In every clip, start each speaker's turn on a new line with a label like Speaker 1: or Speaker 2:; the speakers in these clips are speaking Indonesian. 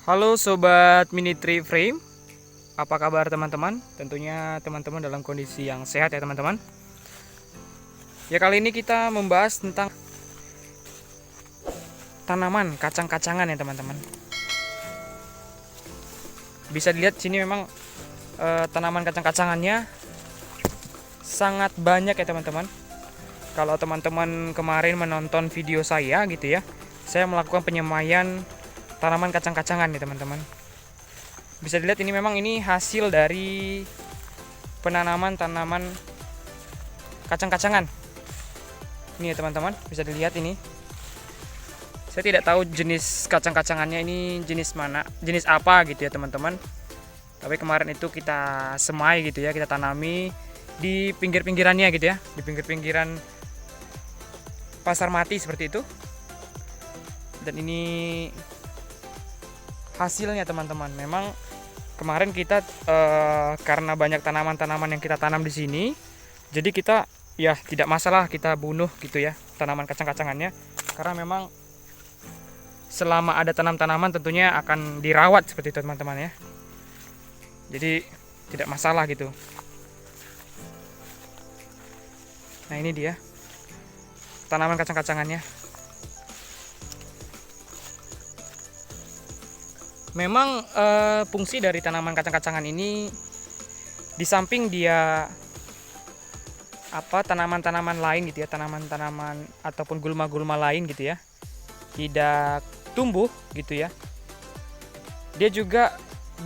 Speaker 1: Halo Sobat Mini Tree Frame, apa kabar teman-teman? Tentunya teman-teman dalam kondisi yang sehat ya teman-teman. Ya, kali ini kita membahas tentang tanaman kacang-kacangan ya teman-teman. Bisa dilihat sini memang tanaman kacang-kacangannya sangat banyak ya teman-teman. Kalau teman-teman kemarin menonton video saya gitu ya, saya melakukan penyemaian tanaman kacang-kacangan nih teman-teman. Bisa dilihat ini memang ini hasil dari penanaman tanaman kacang-kacangan. Ini ya teman-teman, bisa dilihat ini. Saya tidak tahu jenis kacang-kacangannya ini jenis mana, jenis apa gitu ya teman-teman. Tapi kemarin itu kita semai gitu ya, kita tanami di pinggir-pinggirannya gitu ya, di pinggir-pinggiran pasar mati seperti itu. Dan ini hasilnya teman-teman. Memang kemarin kita karena banyak tanaman-tanaman yang kita tanam di sini, jadi kita ya tidak masalah kita bunuh gitu ya tanaman kacang-kacangannya, karena memang selama ada tanam-tanaman tentunya akan dirawat seperti itu teman-teman ya. Jadi tidak masalah gitu. Nah, ini dia tanaman kacang-kacangannya. Memang fungsi dari tanaman kacang-kacangan ini, di samping dia tanaman-tanaman lain gitu ya, tanaman-tanaman ataupun gulma-gulma lain gitu ya, tidak tumbuh gitu ya, dia juga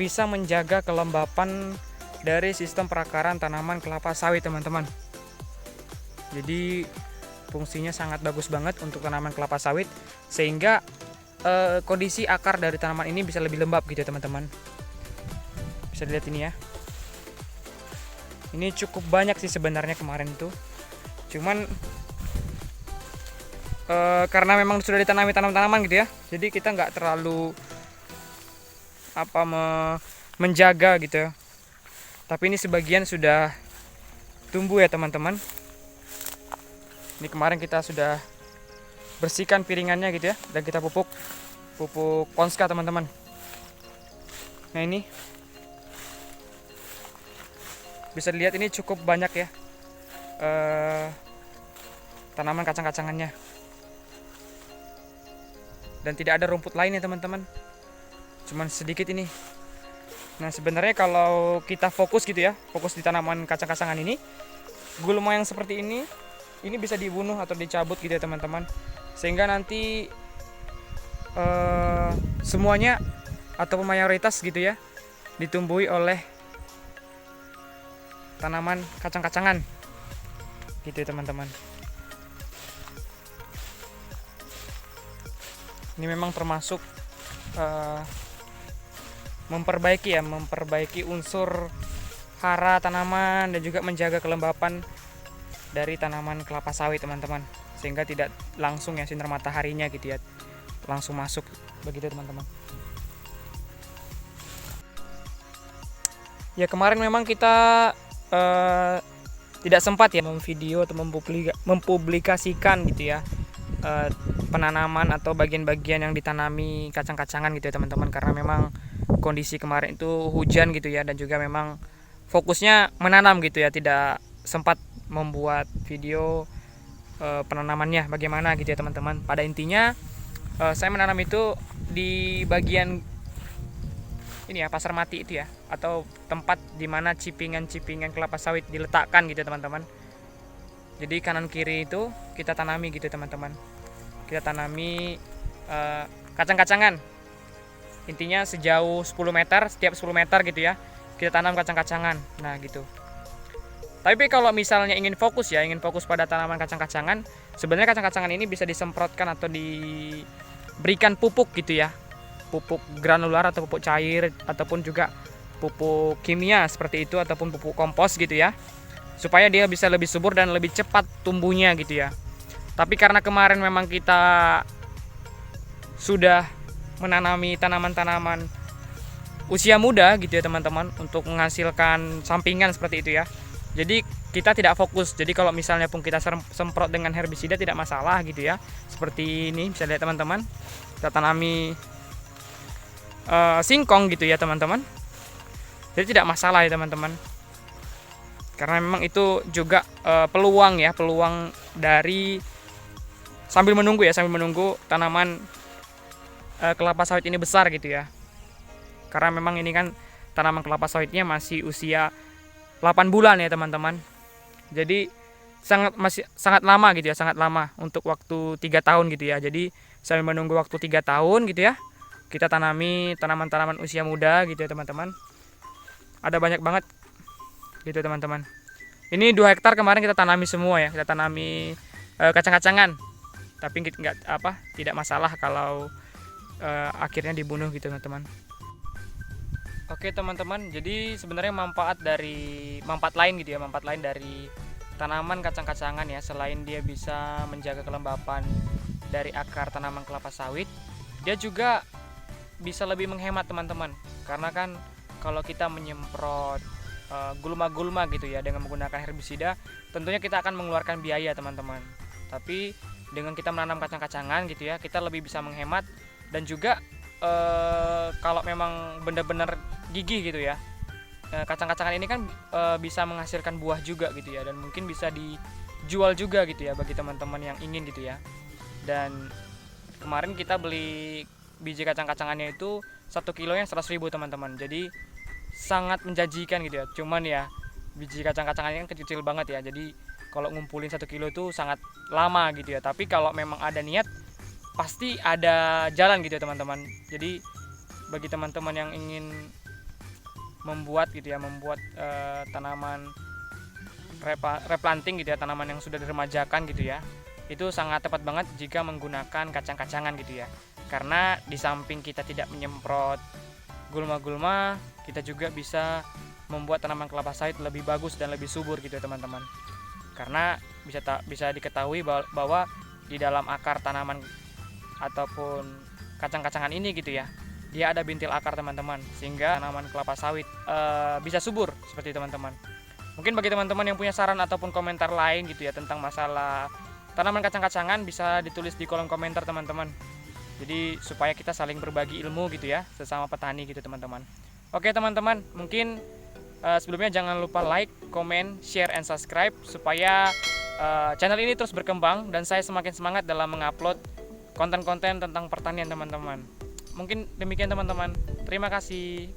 Speaker 1: bisa menjaga kelembapan dari sistem perakaran tanaman kelapa sawit teman-teman. Jadi fungsinya sangat bagus banget untuk tanaman kelapa sawit, sehingga kondisi akar dari tanaman ini bisa lebih lembab gitu ya teman-teman. Bisa dilihat ini ya, ini cukup banyak sih sebenarnya kemarin itu, cuman karena memang sudah ditanami tanaman gitu ya, jadi kita nggak terlalu menjaga gitu ya. Tapi ini sebagian sudah tumbuh ya teman-teman. Ini kemarin kita sudah bersihkan piringannya gitu ya, dan kita pupuk Ponska teman-teman. Nah, ini bisa dilihat ini cukup banyak ya tanaman kacang-kacangannya, dan tidak ada rumput lain ya teman-teman, cuman sedikit ini. Nah, sebenarnya kalau kita fokus gitu ya, fokus di tanaman kacang-kacangan ini, gulma yang seperti ini bisa dibunuh atau dicabut gitu ya teman-teman, sehingga nanti semuanya ataupun mayoritas gitu ya ditumbuhi oleh tanaman kacang-kacangan gitu ya teman-teman. Ini memang termasuk memperbaiki unsur hara tanaman dan juga menjaga kelembapan dari tanaman kelapa sawit teman-teman, sehingga tidak langsung ya sinar mataharinya gitu ya langsung masuk begitu teman-teman. Ya, kemarin memang kita tidak sempat ya memvideo atau mempublikasikan gitu ya penanaman atau bagian-bagian yang ditanami kacang-kacangan gitu ya teman-teman, karena memang kondisi kemarin itu hujan gitu ya, dan juga memang fokusnya menanam gitu ya, tidak sempat membuat video penanamannya bagaimana gitu ya teman-teman. Pada intinya saya menanam itu di bagian ini ya, pasar mati itu ya, atau tempat dimana cipingan-cipingan kelapa sawit diletakkan gitu ya teman-teman. Jadi kanan kiri itu kita tanami gitu ya teman-teman, kita tanami kacang-kacangan. Intinya sejauh 10 meter, setiap 10 meter gitu ya, kita tanam kacang-kacangan. Nah gitu. Tapi kalau misalnya ingin fokus pada tanaman kacang-kacangan, sebenarnya kacang-kacangan ini bisa disemprotkan atau diberikan pupuk gitu ya, pupuk granular atau pupuk cair, ataupun juga pupuk kimia seperti itu, ataupun pupuk kompos gitu ya, supaya dia bisa lebih subur dan lebih cepat tumbuhnya gitu ya. Tapi karena kemarin memang kita sudah menanami tanaman-tanaman usia muda gitu ya teman-teman, untuk menghasilkan sampingan seperti itu ya, jadi kita tidak fokus. Jadi kalau misalnya pun kita semprot dengan herbisida tidak masalah gitu ya. Seperti ini bisa lihat teman-teman, kita tanami singkong gitu ya teman-teman. Jadi tidak masalah ya teman-teman, karena memang itu juga peluang dari sambil menunggu tanaman kelapa sawit ini besar gitu ya. Karena memang ini kan tanaman kelapa sawitnya masih usia 8 bulan ya teman-teman. Jadi sangat lama gitu ya, sangat lama untuk waktu 3 tahun gitu ya. Jadi sambil menunggu waktu 3 tahun gitu ya, kita tanami tanaman-tanaman usia muda gitu ya teman-teman. Ada banyak banget gitu teman-teman. Ini 2 hektar kemarin kita tanami semua ya, kita tanami kacang-kacangan. Tapi tidak masalah kalau akhirnya dibunuh gitu teman-teman. Oke teman-teman, jadi sebenarnya manfaat lain dari tanaman kacang-kacangan ya, selain dia bisa menjaga kelembapan dari akar tanaman kelapa sawit, dia juga bisa lebih menghemat teman-teman. Karena kan kalau kita menyemprot gulma-gulma gitu ya dengan menggunakan herbisida, tentunya kita akan mengeluarkan biaya teman-teman. Tapi dengan kita menanam kacang-kacangan gitu ya, kita lebih bisa menghemat. Dan juga kalau memang benar-benar gigih gitu ya, kacang-kacangan ini kan bisa menghasilkan buah juga gitu ya, dan mungkin bisa dijual juga gitu ya bagi teman-teman yang ingin gitu ya. Dan kemarin kita beli biji kacang-kacangannya itu 1 kilonya 100.000 teman-teman. Jadi sangat menjanjikan gitu ya. Cuman ya biji kacang-kacangannya kan kecil banget ya, jadi kalau ngumpulin 1 kilo itu sangat lama gitu ya. Tapi kalau memang ada niat, pasti ada jalan gitu ya teman-teman. Jadi bagi teman-teman yang ingin membuat tanaman replanting gitu ya, tanaman yang sudah diremajakan gitu ya, itu sangat tepat banget jika menggunakan kacang-kacangan gitu ya. Karena di samping kita tidak menyemprot gulma-gulma, kita juga bisa membuat tanaman kelapa sawit lebih bagus dan lebih subur gitu ya teman-teman. Karena bisa diketahui bahwa di dalam akar tanaman ataupun kacang-kacangan ini gitu ya, dia ada bintil akar teman-teman, sehingga tanaman kelapa sawit bisa subur seperti teman-teman. Mungkin bagi teman-teman yang punya saran ataupun komentar lain gitu ya tentang masalah tanaman kacang-kacangan, bisa ditulis di kolom komentar teman-teman. Jadi supaya kita saling berbagi ilmu gitu ya sesama petani gitu teman-teman. Oke teman-teman, mungkin sebelumnya jangan lupa like, comment, share, and subscribe supaya channel ini terus berkembang dan saya semakin semangat dalam mengupload konten-konten tentang pertanian teman-teman. Mungkin demikian teman-teman. Terima kasih.